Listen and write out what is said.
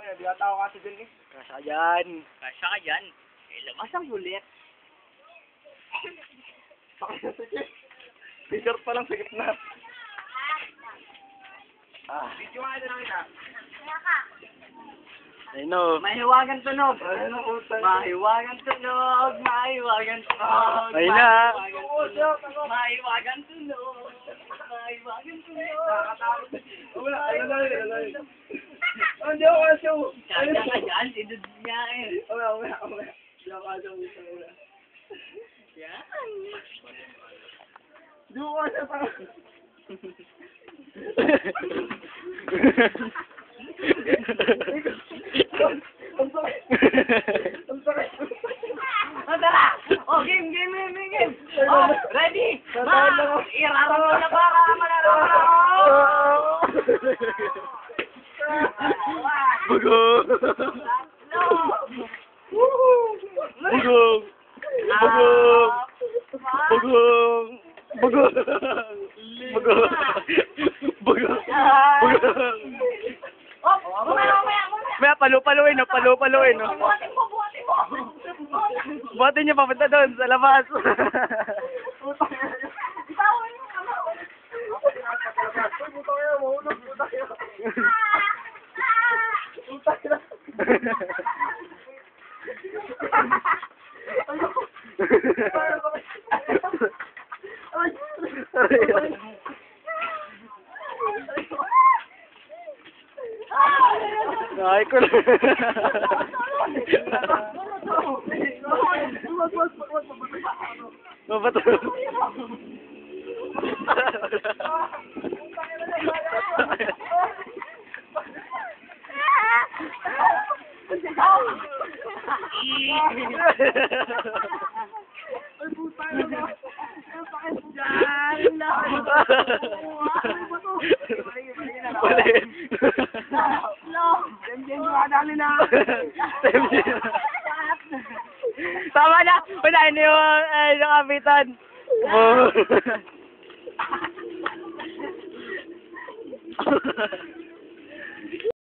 Ay, biyata ako kasi dun eh. Kasya yan. Kasya ka dyan. Eh, lamas ang bulit. T-shirt pa lang sa gitna. Ah, Video nga na lang ina. I know. Mahiwagan tunog. Ano po tayo? Mahiwagan tunog. Mahiwagan tunog. Ayun na. Mahiwagan tunog. Mahiwagan tunog. Wala, ano na rin. Hindi ako kasyo. Kasya ka dyan. Idud niya eh. Wala. Hindi ako kasyo. Wala. Yan. Hindi ako kasyo pa. Ang sakit. Oh, tara! Oh, game! Oh, ready! Irarap mo na para malaro na ako! Bugong! Bugong! Bugong! Bugong! Bugong! Bugong! Bugong! Bugong! Oh, mamaya! May palu-paluin, no? Palu-paluin, no? Buhatin mo! Buhatin niyo papunta doon, sa labas. Bawal mo naman! Ay, ko lang. Mabato. Ulit. Tama na! Unahin niyo yung kapitan. Oh.